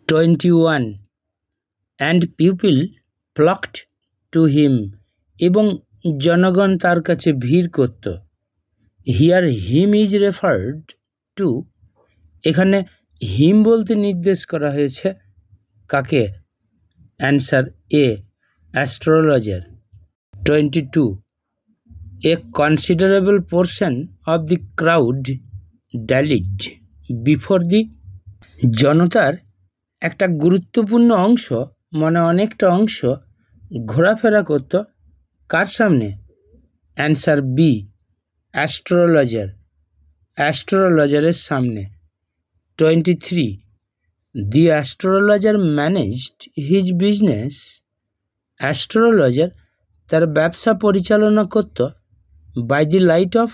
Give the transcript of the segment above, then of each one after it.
21 and people flocked to him এবং জনগণ তার কাছে ভিড় করত। Here him is referred to, এখানে হিম বলতে নির্দেশ করা হয়েছে কাকে? Answer A, astrologer. 22 A considerable portion of the crowd dallied before the, জনতার একটা গুরুত্বপূর্ণ অংশ মানে অনেকটা অংশ ঘোরাফেরা করত কার সামনে? অ্যান্সার বি, অ্যাস্ট্রোলজার, অ্যাস্ট্রোলজারের সামনে। 23 The astrologer managed his business, astrologer তার ব্যবসা পরিচালনা করত by the light of,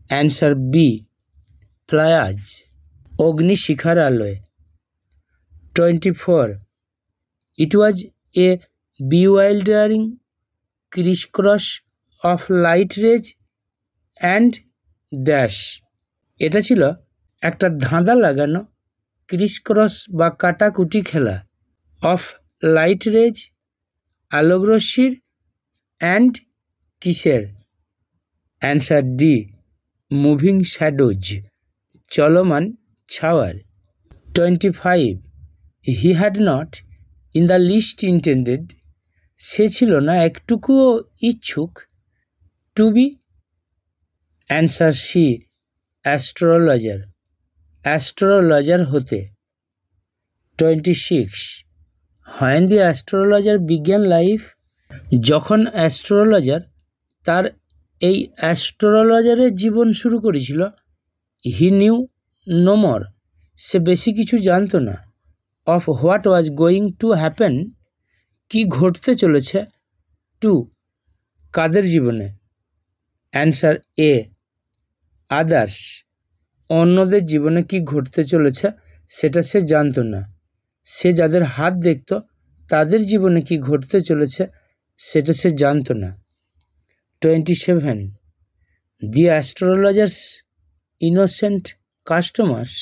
answer B, flares, অগ্নিশিখার আলোয়। 24 It was a bewildering crisscross of light rays and dash, এটা ছিল একটা ধাঁধা লাগানো ক্রিসক্রস বা কাটাকুটি খেলা অফ লাইট রেজ, আলোকরশ্মির, অ্যান্ড কিসের? অ্যান্সার ডি, মুভিং শ্যাডোজ, চলমান ছাওয়ার। 25 He had not in the least intended, সে ছিল না একটুকুও ইচ্ছুক to be, answer C, astrologer, astrologer হতে। 26 When the astrologer began life, যখন অ্যাস্ট্রোলজার তার এই অ্যাস্ট্রোলজারের জীবন শুরু করেছিল, হি নিউ নো মোর, সে বেশি কিছু জানতো না, of what was going to happen, কি ঘটতে চলেছে, টু, কাদের জীবনে? অ্যান্সার এ, আদার্স, অন্যদের জীবনে কি ঘটতে চলেছে সেটা সে জানতো না। সে যাদের হাত দেখত তাদের জীবনে কি ঘটতে চলেছে সেটা সে জানতো না। 27 The astrologer's innocent customers,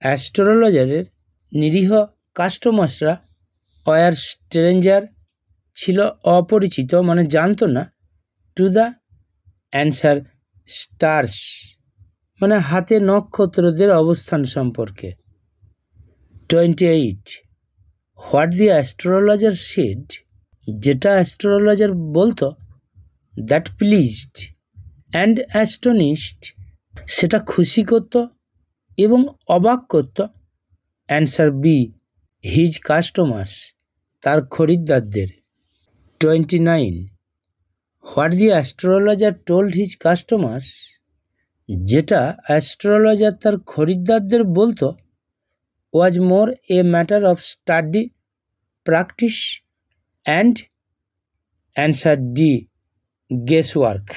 অ্যাস্ট্রোলজারের নিরীহ কাস্টমার্সরা ওয়ার স্ট্রেঞ্জার, ছিল অপরিচিত মানে জানতো না, টু দ্য, অ্যান্সার স্টার্স, মানে হাতে নক্ষত্রদের অবস্থান সম্পর্কে। 28 হোয়াট দি অ্যাস্ট্রোলজার সেড, যেটা অ্যাস্ট্রোলজার বলতো, দ্যাট প্লিজড অ্যান্ড অ্যাস্টনিশড, সেটা খুশি করত এবং অবাক করত, অ্যান্সার বি, হিজ কাস্টমার্স, তার খরিদ্দারদের। 29 what the astrologer told his customers, যেটা অ্যাস্ট্রোলজার তার খরিদ্দারদের বলতো, was more a matter of study, practice, and, answer D, guess work,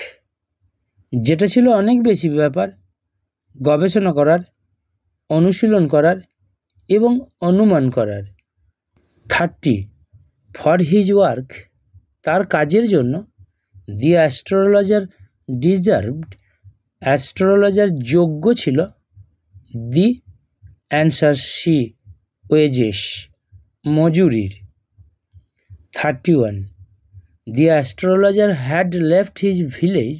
যেটা ছিল অনেক বেশি ব্যাপার গবেষণা করার, অনুশীলন করার এবং অনুমান করার। 30 ফর হিজ ওয়ার্ক, তার কাজের জন্য, দি অ্যাস্ট্রোলজার ডিজার্ভড, অ্যাস্ট্রোলজার যোগ্য ছিল, দি, অ্যান্সার সি, ওয়েজেস, মজুরির। 31 the astrologer had left his village,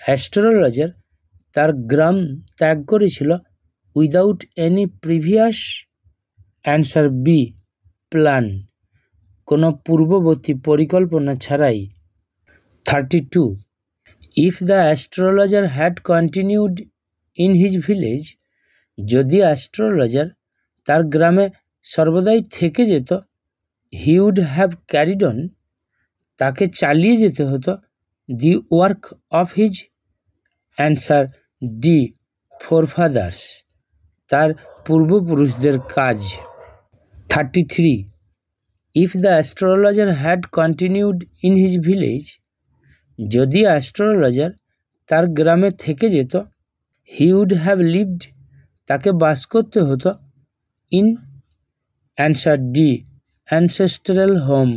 astrologer তার গ্রাম ত্যাগ করেছিল, without any previous, answer B, plan, কোনো পূর্ববর্তী পরিকল্পনা ছাড়াই। 32 if the astrologer had continued in his village, যদি অ্যাস্ট্রোলজার তার গ্রামে সর্বদাই থেকে যেত, he would have carried on, তাকে চালিয়ে যেতে হতো, the work of his, answer D, forefathers, তার পূর্বপুরুষদের কাজ। 33 if the astrologer had continued in his village, যদি অ্যাস্ট্রোলজার তার গ্রামে থেকে যেত, হি উড হ্যাভ লিভড, তাকে বাস করতে হতো, in, answer D, ancestral home,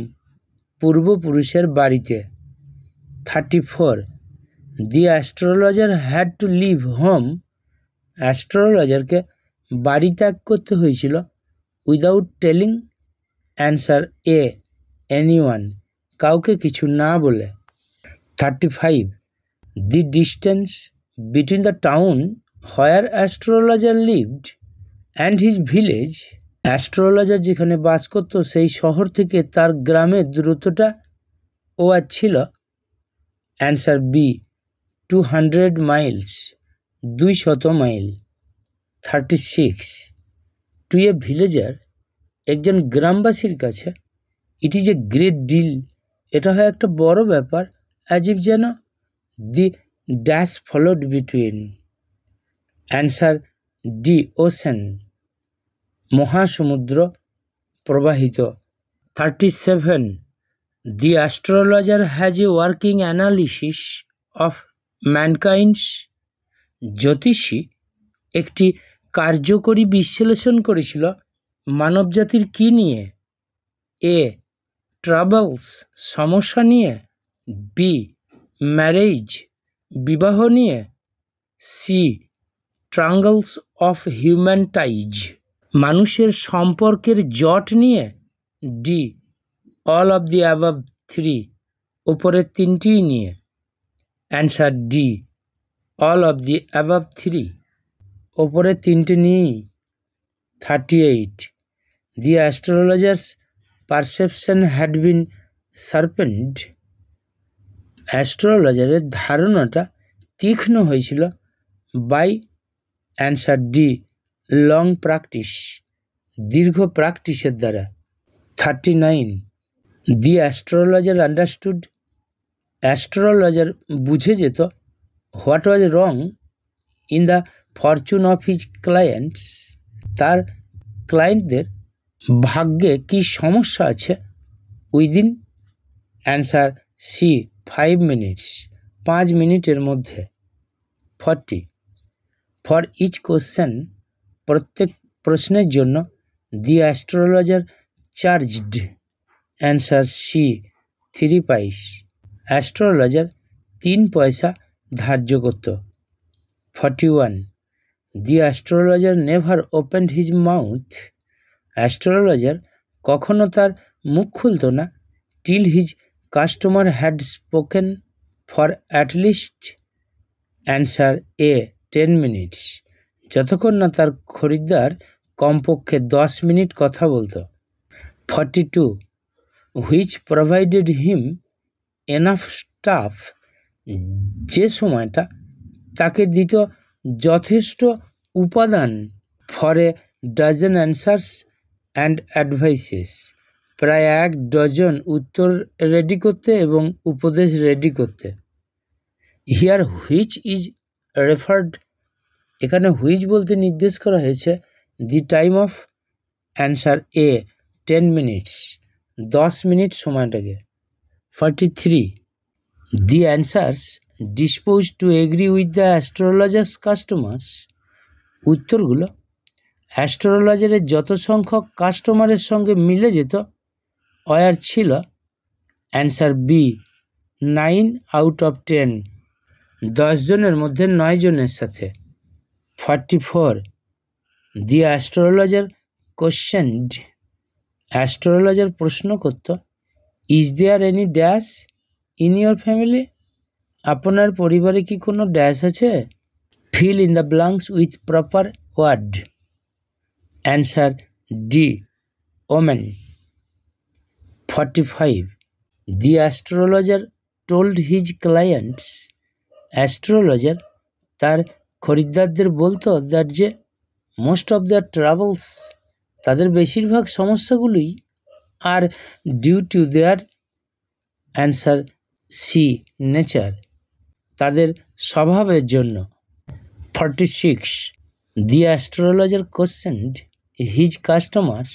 পূর্বপুরুষের বাড়িতে। 34 the astrologer had to leave home, অ্যাস্ট্রোলজারকে বাড়ি ত্যাগ করতে হয়েছিল, without telling. Answer A, anyone, কাউকে কিছু না বলে। 35. The distance between the town where astrologer lived and his village. Astrologer যেখানে বাস করত সেই শহর থেকে তার গ্রামের দূরত্বটা ও ছিল। Answer B, 200 miles, 200 mile. 36. To a villager, একজন গ্রামবাসীর কাছে, it is a great deal, এটা হয় একটা বড় ব্যাপার। অ্যাজ ইফ যেন the dash followed between. Answer D, ocean, মহাসমুদ্র প্রবাহিত। 37. The astrologer has a working analysis of mankind's. জ্যোতিষী একটি কার্যকরী বিশ্লেষণ করেছিল মানবজাতির কি নিয়ে? এ, ট্রাবলস, সমস্যা নিয়ে। বি, ম্যারেজ, বিবাহ নিয়ে। C, tangles of human ties, মানুষের সম্পর্কের জট নিয়ে। D, all of the above three, ওপরের তিনটিই নিয়ে। Answer D, all of the above three, ওপরের তিনটে নিয়েই। 38. The astrologer's perception had been sharpened. অ্যাস্ট্রোলজারের ধারণাটা তীক্ষ্ণ হয়েছিল by. Answer D, long practice, দীর্ঘ প্র্যাকটিসের দ্বারা। 39. দি অ্যাস্ট্রোলজার আন্ডারস্টুড, অ্যাস্ট্রোলজার বুঝে যেত what was wrong in the Fortune of his clients, তার ক্লায়েন্টদের ভাগ্যে কি সমস্যা আছে। উইদিন। অ্যান্সার সি, 5 মিনিটস, 5 মিনিটের মধ্যে। 40. ফর ইচ কোশ্চেন, প্রত্যেক প্রশ্নের জন্য the astrologer charged. Answer C, 3 pice, astrologer 3 পয়সা ধার্য করত। 41. The astrologer never opened his mouth. Astrologer কখনো তার মুখ খুলত না till his customer had spoken for at least. Answer A, 10 minutes, যতক্ষণ না তার খরিদ্দার কমপক্ষে 10 মিনিট কথা বলতো। 42. Which provided him enough staff, যে সময়টা তাকে দিত যথেষ্ট উপাদান। For a dozen answers and advises, প্রায় 1 ডজন উত্তর রেডি করতে এবং উপদেশ রেডি করতে। হিয়ার হুইচ ইজ রেফার্ড, এখানে হুইচ বলতে নির্দেশ করা হয়েছে the time of. Answer A, 10 minutes, 10 minute সময়টাকে। 43. The answers dispose to agree with the astrologer's customers. উত্তরগুলো অ্যাস্ট্রোলজারের যত সংখ্যক কাস্টমারের সঙ্গে মিলে যেত ওয়ার ছিল। অ্যান্সার বি, 9 আউট অফ 10, 10 জনের মধ্যে 9 জনের সাথে। 44. দি অ্যাস্ট্রোলজার কোশ্চেনড, অ্যাস্ট্রোলজার প্রশ্ন করত is there any dash in your family, আপনার পরিবারে কি কোনো ড্যাশ আছে। Fill in the blanks with proper word. Answer D, omen. 45. The astrologer told his clients, astrologer তার খরিদ্দারদের বলতো দ্যাট যে মোস্ট অফ দ্য ট্রাভেলস, তাদের বেশিরভাগ সমস্যাগুলোই আর due to their. Answer C, nature, তাদের স্বভাবের জন্য। 46. The astrologer questioned his customers,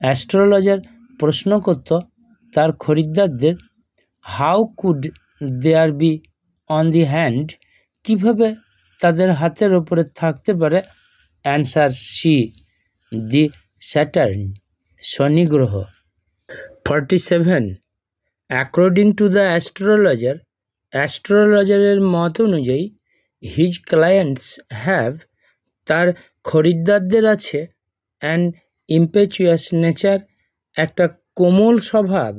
astrologer প্রশ্ন করত তার খরিদ্দারদের how could there be on the hand, কীভাবে তাদের হাতের ওপরে থাকতে পারে। অ্যান্সার সি, দি স্যাটার্ন, শনি গ্রহ। 47. অ্যাকর্ডিং টু দ্য অ্যাস্ট্রোলজার, অ্যাস্ট্রোলজারের মত অনুযায়ী হিজ ক্লায়েন্টস হ্যাভ, তার খরিদ্দারদের আছে অ্যান ইম্পেচুয়াস নেচার, একটা কোমল স্বভাব,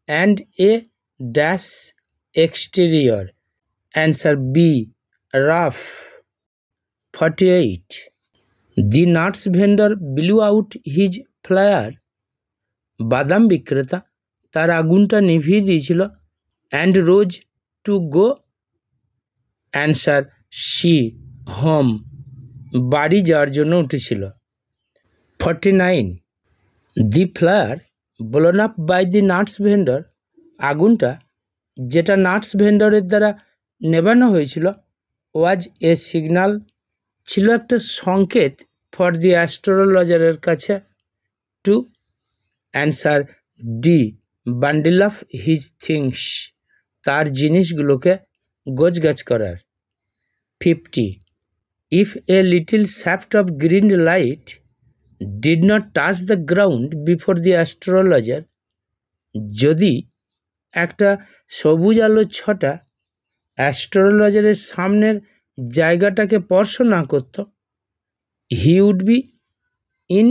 and a dash exterior. Answer B, rough. 48. The nuts vendor blew out his flare. বাদাম বিক্রেতা তার আগুনটা নিভিয়ে দিয়েছিল। And rose to go. Answer C, home. বাড়ি যাওয়ার জন্য উঠেছিল। 49. The flare blown up by the nuts vendor. আগুনটা যেটা নাটস ভেন্ডরের দ্বারা নেভানো হয়েছিল, ওয়াজ এ সিগনাল, ছিল একটা সংকেত ফর দি অ্যাস্ট্রোলজারের কাছে, to. Answer D, bundle of his things, তার জিনিসগুলোকে গোছগাছ করার। 50. If a little shaft of green light did not touch the ground before the astrologer. যদি একটা সবুজ আলোর ছটা অ্যাস্ট্রোলজারের সামনের জায়গাটাকে স্পর্শ না করত, he would be in.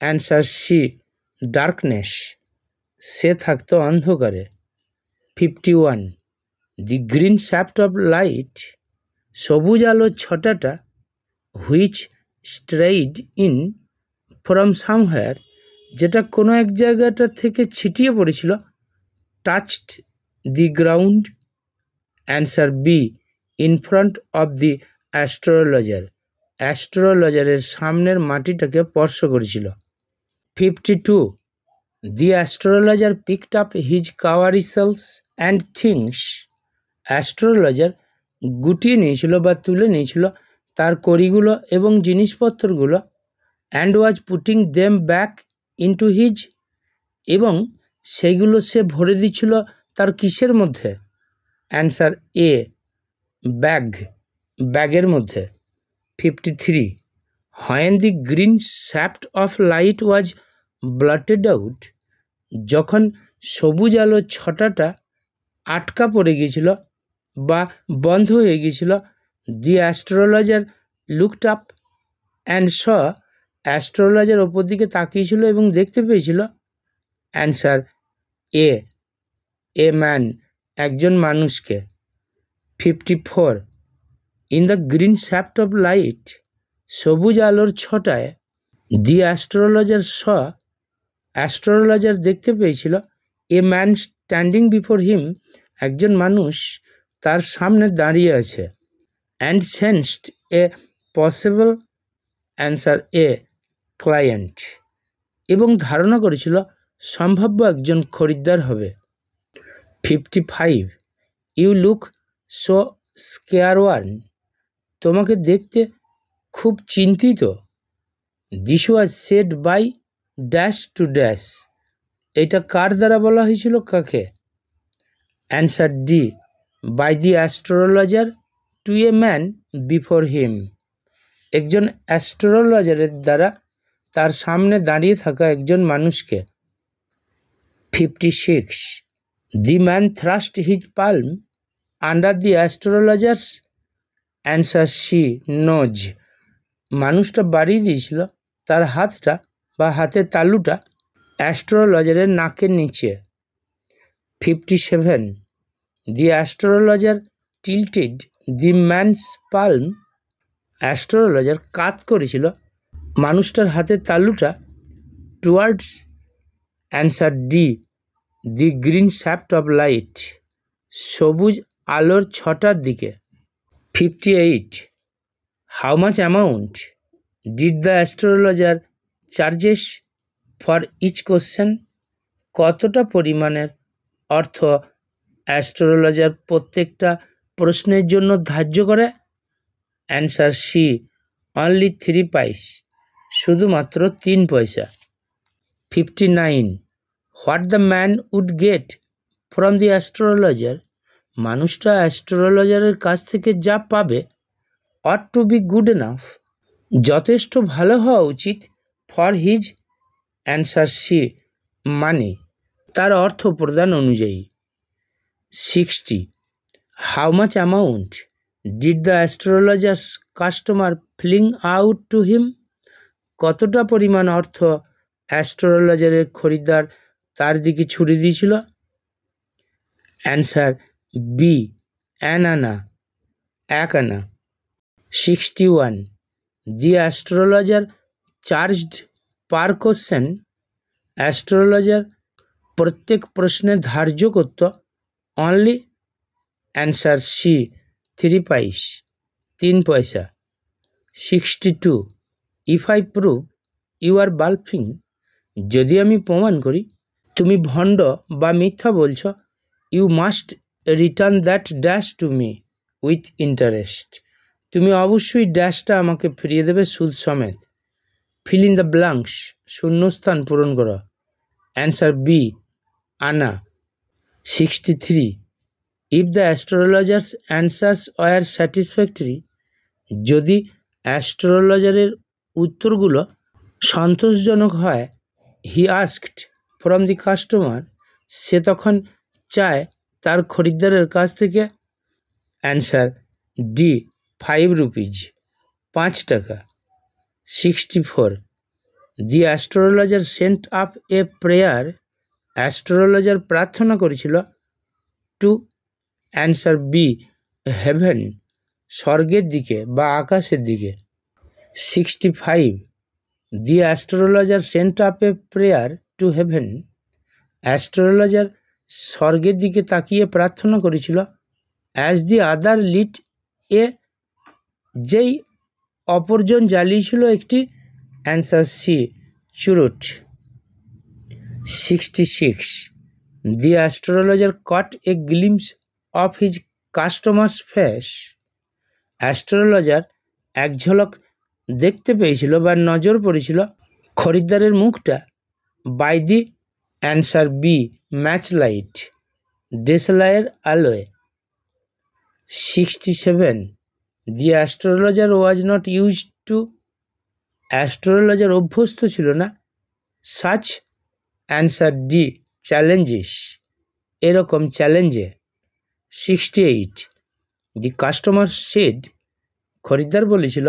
Answer C, darkness, সে থাকতো অন্ধকারে। 51. The green shaft of light, সবুজ আলোর ছটাটা, which strayed in from somewhere, যেটা কোনো এক জায়গাটা থেকে ছিটিয়ে পড়েছিল, touched the ground. Answer B, in front of the astrologer, অ্যাস্ট্রোলজারের সামনের মাটিটাকে স্পর্শ করেছিল। 52. The astrologer picked up his cowrie shells and things. Astrologer গুটিয়ে নিয়েছিল বা তুলে নিয়েছিল তার কড়িগুলো এবং জিনিসপত্রগুলো, and was putting them back into his, এবং সেইগুলো সে ভরে দিচ্ছিল তার কিসের মধ্যে? অ্যান্সার এ, ব্যাগ, ব্যাগের মধ্যে। 53. When the green shaft of light was blotted out, যখন সবুজ আলোর ছটাটা আটকা পড়ে গিয়েছিল বা বন্ধ হয়ে গিয়েছিল, the astrologer looked up and saw, astrologer ওপর দিকে তাকিয়েছিল এবং দেখতে পেয়েছিল। অ্যান্সার এ, এ ম্যান, একজন মানুষকে। 54. In the green shaft of light, সবুজ আলোর ছটায়, দি অ্যাস্ট্রোলজার স, অ্যাস্ট্রোলজার দেখতে পেয়েছিল, a man standing before him, একজন মানুষ তার সামনে দাঁড়িয়ে আছে। And sensed A possible. Answer A, client, এবং ধারণা করেছিল সম্ভাব্য একজন খরিদ্দার হবে। 55. ইউ লুক সো স্কেয়ারওয়ার্ন, তোমাকে দেখতে খুব চিন্তিত। This was said by dash to dash, এটা কার দ্বারা বলা হয়েছিল, কাকে? Answer D, by the astrologer to a man before him, একজন অ্যাস্ট্রোলজারের দ্বারা তার সামনে দাঁড়িয়ে থাকা একজন মানুষকে। 56. The man thrust his palm under the astrologer's. Answer C, nose, মানুষটা বাড়িয়ে দিয়েছিল তার হাতটা বা হাতের তালুটা অ্যাস্ট্রোলজারের নাকের নিচে। 57. The astrologer tilted the man's palm, astrologer কাত করেছিল মানুষটার হাতের তালুটা towards. Answer D, the green shaft of light, সবুজ আলোর ছটার দিকে। 58. How much amount did the astrologer charges for each question, কতটা পরিমাণের অর্থ অ্যাস্ট্রোলজার প্রত্যেকটা প্রশ্নের জন্য ধার্য করে? অ্যান্সার সি, অনলি 3 পাইস, শুধুমাত্র 3 পয়সা। 59. What the man would get from the astrologer, মানুষটা অ্যাস্ট্রোলজারের কাছ থেকে যা পাবে, ought to be good enough, যথেষ্ট ভালো হওয়া উচিত, for his. Answer C, money, তার অর্থ প্রদান অনুযায়ী। 60. How much amount did the astrologer's customer fling out to him, কতটা পরিমাণ অর্থ অ্যাস্ট্রোলজারের খরিদ্দার তার দিকে ছুড়ে দিয়েছিল? অ্যান্সার বি, অ্যান আনা, 1 আনা। 61. The astrologer charged per question. Astrologer প্রত্যেক প্রশ্নে ধার্য করত অনলি অ্যান্সার সি, 3 পাইস, 3 পয়সা। 62. If I prove you are bluffing, যদি আমি প্রমাণ করি তুমি ভণ্ড বা মিথ্যা বলছ, you must return that dash to me with interest, তুমি অবশ্যই ড্যাশটা আমাকে ফিরিয়ে দেবে সুদ সমেত। ফিল ইন দ্য ব্ল্যাঙ্কস, শূন্যস্থান পূরণ করো। Answer B, anna. 63. If the astrologer's answers were satisfactory, যদি অ্যাস্ট্রোলজারের উত্তরগুলো সন্তোষজনক হয়, he asked from the customer, সে তখন চায় তার খরিদ্দারের কাছ থেকে অ্যান্সার ডি, 5 রুপিজ, 5 টাকা। 64. The astrologer sent up a prayer, astrologer প্রার্থনা করেছিল টু অ্যান্সার বি, হেভেন, স্বর্গের দিকে বা আকাশের দিকে। 65. The astrologer sent up a prayer to heaven, astrologer স্বর্গের দিকে তাকিয়ে প্রার্থনা করেছিল অ্যাজ দি আদার লিট এ, যেই অপরজন জ্বালিয়েছিল একটি অ্যান্সার সি, চুরুট। 66. The astrologer caught a glimpse of his customer's face, astrologer এক ঝলক দেখতে পেয়েছিল বা নজর পড়েছিল খরিদ্দারের মুখটা by the answer B, match light, দেশলাইয়ের আলোয়। 67. The astrologer was not used to, astrologer অভ্যস্ত ছিল না সাচ অ্যান্সার ডি, চ্যালেঞ্জেস, এরকম চ্যালেঞ্জে। 68. দি কাস্টমার সেড, খরিদ্দার বলেছিল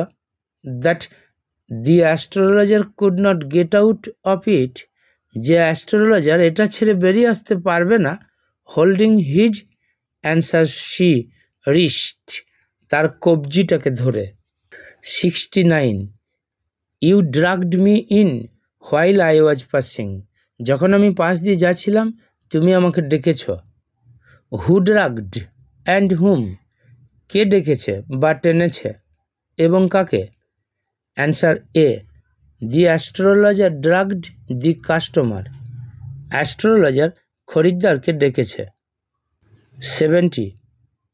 that the astrologer could not get out of it, যে অ্যাস্ট্রোলজার এটা ছেড়ে বেরিয়ে আসতে পারবে না, holding his answer C, wrist, তার কবজিটাকে ধরে। 69. You dragged me in while I was passing, যখন আমি পাশ দিয়ে যাচ্ছিলাম তুমি আমাকে ডেকেছ। হু ড্রাগড অ্যান্ড হুম, কে ডেকেছে বা টেনেছে এবং কাকে? Answer A, the astrologer dragged the customer, astrologer খরিদ্দারকে ডেকেছে। 70.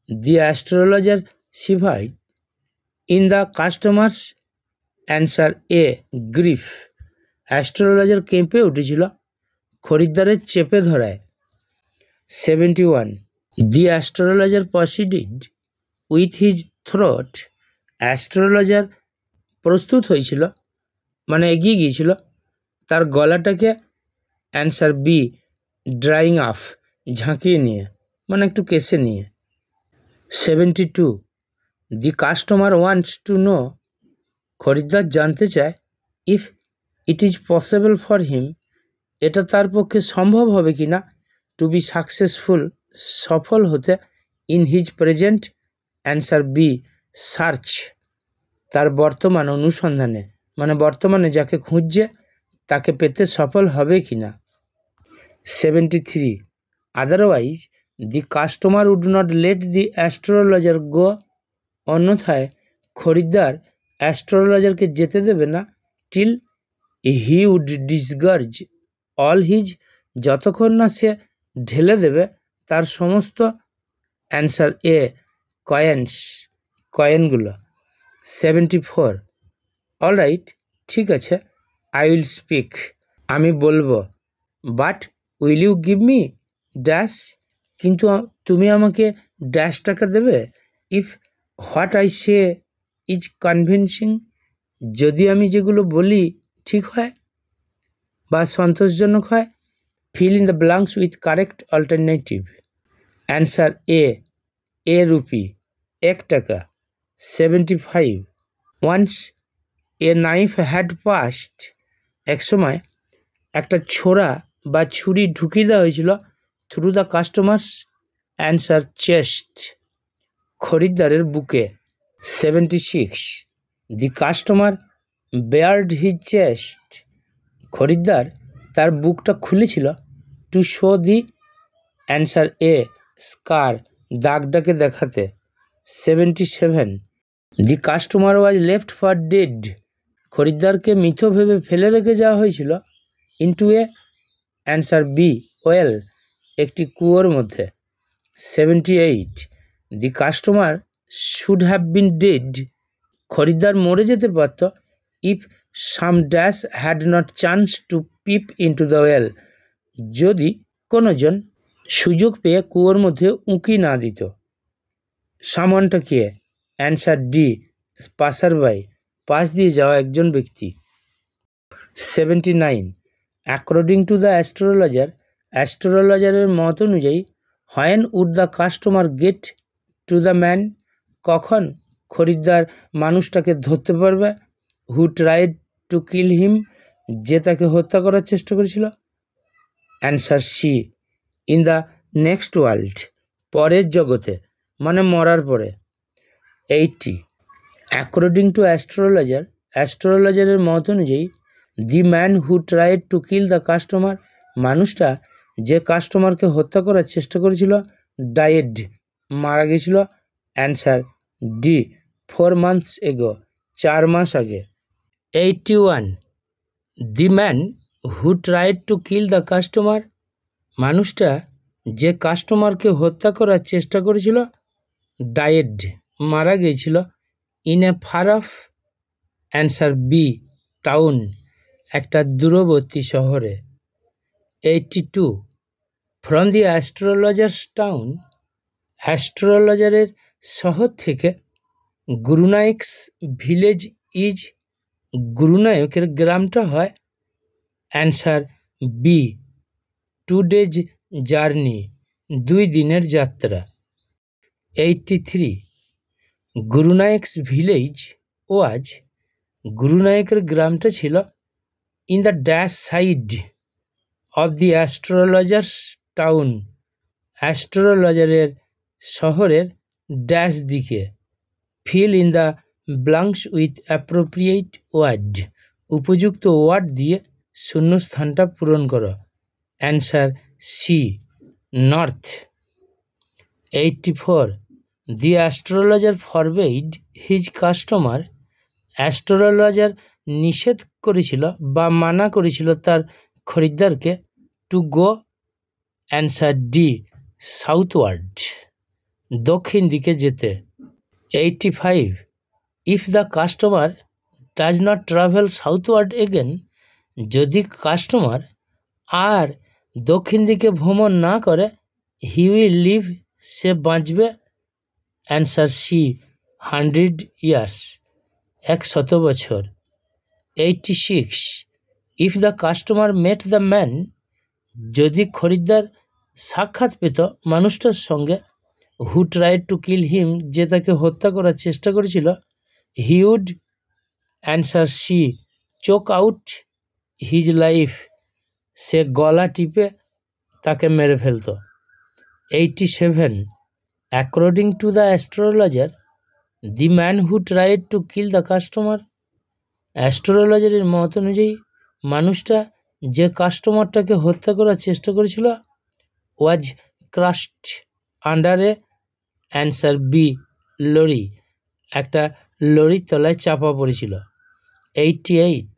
The astrologer shivered in the customer's, answer A, grip, astrologer কেঁপে উঠেছিল খরিদ্দারের চেপে ধরায়। 71. The astrologer proceeded with his throat, astrologer প্রস্তুত হয়েছিল মানে এগিয়ে গিয়েছিল তার গলাটাকে অ্যান্সার বি, ড্রাইং আফ, ঝাঁকিয়ে নিয়ে মানে একটু কেসে নিয়ে। 72. দি কাস্টমার ওয়ান্টস টু নো, খরিদ্দার জানতে চায় if it is possible for him, এটা তার পক্ষে সম্ভব হবে কি না টু বি সাকসেসফুল, সফল হতে, in his present answer B, search, তার বর্তমান অনুসন্ধানে মানে বর্তমানে যাকে খুঁজছে তাকে পেতে সফল হবে কি না। 73. Otherwise the customer would not let the astrologer go, অন্যথায় খরিদ্দার অ্যাস্ট্রোলজারকে যেতে দেবে না till he would disgorge all his, যতক্ষণ না সে ঢেলে দেবে তার সমস্ত অ্যান্সার এ, কয়েন্স, কয়েনগুলো। 74. অলরাইট, ঠিক আছে, আই উইল স্পিক, আমি বলবো, but will you give me dash, কিন্তু তুমি আমাকে ড্যাশ টাকা দেবে, if what I say is convincing, যদি আমি যেগুলো বলি ঠিক হয় বা সন্তোষজনক হয়। Fill in the blanks with correct alternative. Answer A rupee, 1 টাকা। 75. Once a knife had passed, এক সময় একটা ছোরা বা ছুরি ঢুকিয়ে দেওয়া হয়েছিল through the customer's answer chest, খরিদ্দারের বুকে। 76, the customer bared his chest, খরিদ্দার তার বুকটা খুলেছিল to show the answer A scar, দাগটাকে দেখাতে। 77, the customer was left for dead, খরিদ্দারকে মৃত ভেবে ফেলে রেখে যাওয়া হয়েছিল into a answer B well, একটি কুয়োর মধ্যে। 78, the customer should have been dead, খরিদ্দার মরে যেতে পারত if some dash had not chance to peep into the well, যদি কোনোজন সুযোগ পেয়ে কুয়োর মধ্যে উঁকি না দিত। সামনটা কে? অ্যান্সার ডি পাসারবাই, পাশ দিয়ে যাওয়া একজন ব্যক্তি। 79, অ্যাকর্ডিং টু দ্য অ্যাস্ট্রোলজার, অ্যাস্ট্রোলজারের মত অনুযায়ী when would the customer get to the man, কখন খরিদ্দার মানুষটাকে ধরতে পারবে হু ট্রাইড টু কিল হিম, যে তাকে হত্যা করার চেষ্টা করেছিল। Answer C in the next world, পরের জগতে, মানে মরার পরে। 80, অ্যাকর্ডিং টু অ্যাস্ট্রোলজার, অ্যাস্ট্রোলজারের মত অনুযায়ী দি man who tried to kill the customer, মানুষটা যে কাস্টমারকে হত্যা করার চেষ্টা করেছিল ডায়েড, মারা গেছিল। অ্যান্সার ডি 4 months এগো, 4 মাস আগে। 81, দি man who tried to kill the customer, মানুষটা যে কাস্টমারকে হত্যা করার চেষ্টা করেছিল ডায়েড, মারা গিয়েছিল in a far off answer B town, একটা দূরবর্তী শহরে। 82, ফ্রম দি অ্যাস্ট্রোলজার্স টাউন, অ্যাস্ট্রোলজারের শহর থেকে গুরুনায়কস ভিলেজ ইজ, গুরুনায়কের গ্রামটা হয় অ্যান্সার বি 2 days জার্নি, 2 দিনের যাত্রা। 83, গুরুনায়কস ভিলেজ ওয়াজ, গুরুনায়কের গ্রামটা ছিল in the dash side of the astrologer's town, অ্যাস্ট্রোলজারের শহরের ড্যাশ দিকে। Fill in the blanks with appropriate word, উপযুক্ত ওয়ার্ড দিয়ে শূন্যস্থানটা পূরণ করো। Answer C north. 84, the astrologer forbade his customer, astrologer নিষেধ করেছিল বা মানা করেছিল তার খরিদ্দারকে to go answer D southward, দক্ষিণ দিকে যেতে। 85, if the customer does not travel southward again, যদি কাস্টমার আর দক্ষিণ দিকে ভ্রমণ না করে হি উইল লিভ, সে বাঁচবে। অ্যান্সার সি 100 years, 100 বছর। 86, if the customer mate the man, যদি খরিদ্দার সাক্ষাৎ পেত মানুষটার সঙ্গে হু ট্রাইড টু কিল হিম, যে তাকে হত্যা করার চেষ্টা করেছিল he would answer C choke out his life, সে গলা টিপে তাকে মেরে ফেলত। 87, according to the astrologer, the man who tried to kill the customer, অ্যাস্ট্রোলজারের মত অনুযায়ী মানুষটা যে কাস্টমারটাকে হত্যা করার চেষ্টা করেছিল was crushed under a answer B lorry, একটা লরির তলায় চাপা পড়েছিল। 88,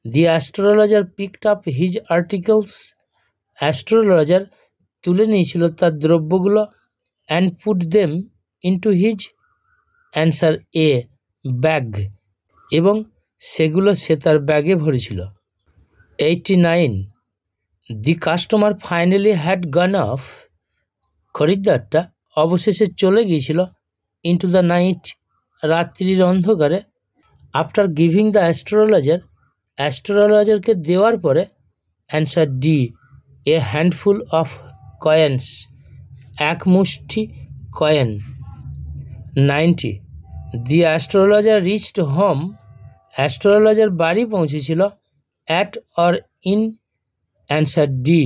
the astrologer picked up his articles, astrologer তুলে নিয়েছিল তার দ্রব্যগুলো and put them into his answer A bag, এবং সেগুলো সে তার ব্যাগে ভরেছিল। 89, the customer finally had gone off, খরিদ্দারটা অবশেষে চলে গিয়েছিল ইন্টু দ্য নাইট, রাত্রির অন্ধকারে। আফটার গিভিং দ্য অ্যাস্ট্রোলজার, অ্যাস্ট্রোলজারকে দেওয়ার পরে answer D a handful of coins, এক মুষ্টি coin. 90, the astrologer reached home, astrologer বাড়ি পৌঁছেছিল at or in answer D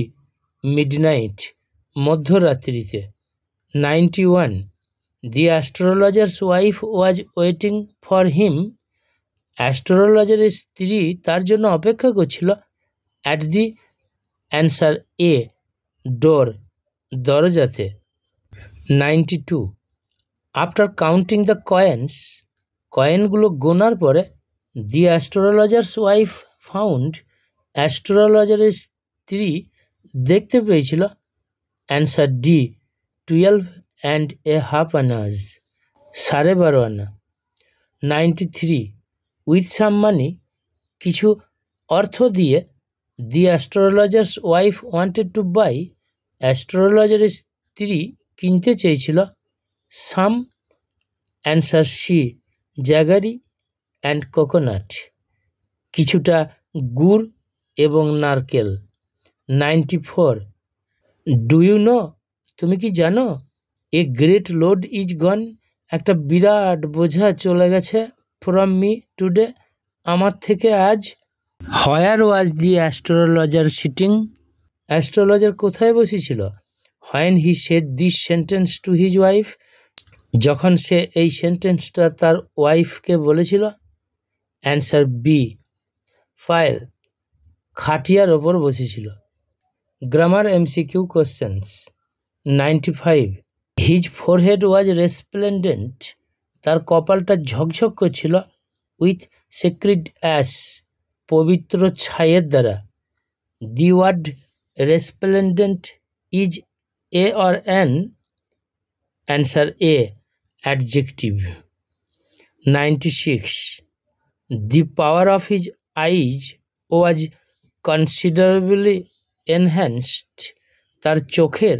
midnight মধ্যরাত্রিতে। 91 the astrologer's wife was waiting for him অ্যাস্ট্রোলজারের স্ত্রী তার জন্য অপেক্ষা করছিল at the answer A door দরজাতে। 92 আফটার কাউন্টিং দ্য কয়েন্স কয়েনগুলো গোনার পরে দি অ্যাস্ট্রোলজার্স ওয়াইফ ফাউন্ড অ্যাস্ট্রোলজারের স্ত্রী দেখতে পেয়েছিল অ্যান্সার ডি 12.5 আনাজ 12.5 আনা। 93 উইথ সাম মানি কিছু অর্থ দিয়ে the astrologer's wife wanted to buy অ্যাস্ট্রোলজারের স্ত্রী কিনতে চেয়েছিল some answer C jaggery and coconut কিছুটা গুড় এবং নারকেল। 94 ডু ইউ নো তুমি কি জানো এ গ্রেট লোড ইজ গন একটা বিরাট বোঝা চলে গেছে ফ্রম মি টুডে আমার থেকে আজ। হোয়ার ওয়াজ দি অ্যাস্ট্রোলজার সিটিং অ্যাস্ট্রোলজার কোথায় বসেছিল when he said this sentence to his wife যখন সে এই সেন্টেন্সটা তার ওয়াইফকে বলেছিল অ্যান্সার বি ফাইল খাটিয়ার ওপর বসেছিল। Grammar MCQ questions. 95 his forehead was resplendent তার কপালটা ঝকঝক করছিল উইথ সেক্রেড অ্যাশ পবিত্র ছাইয়ের দ্বারা। The word resplendent is a or an answer A adjective. 96 the power of his eyes was considerably enhanced তার চোখের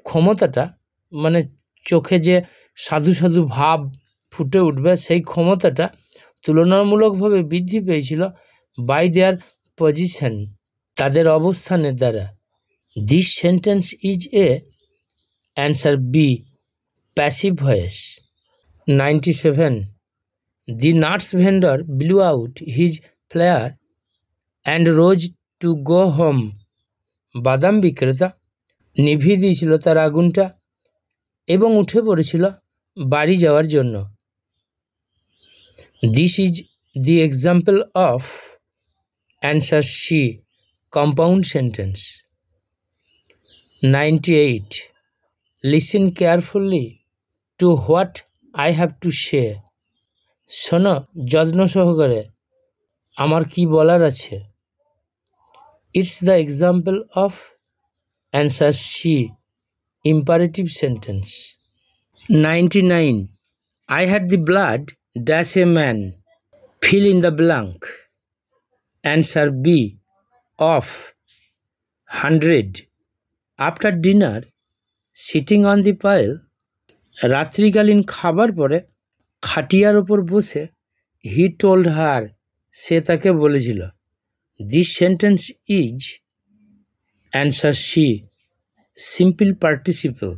ক্ষমতাটা মানে চোখে যে সাধু সাধু ভাব ফুটে উঠবে সেই ক্ষমতাটা তুলনামূলকভাবে বৃদ্ধি পেয়েছিল বাই দেয়ার পজিশন তাদের অবস্থানের দ্বারা। This sentence is a answer B passive voice. 97 the nuts vendor blew out his flare and rose to go home বাদাম বিক্রেতা নিভিয়ে দিয়েছিল তার আগুনটা এবং উঠে পড়েছিল বাড়ি যাওয়ার জন্য। This is the example of answer C compound sentence. 98 listen carefully to what I have to say শোনো যত্ন সহকারে আমার কি বলার আছে। It's the example of answer C imperative sentence. 99 I had the blood dash a man fill in the blank answer B of 100 after dinner sitting on the pile রাত্রিকালীন খাবার পরে খাটিয়ার ওপর বসে he told her সে তাকে বলেছিল this sentence is answer C simple participle.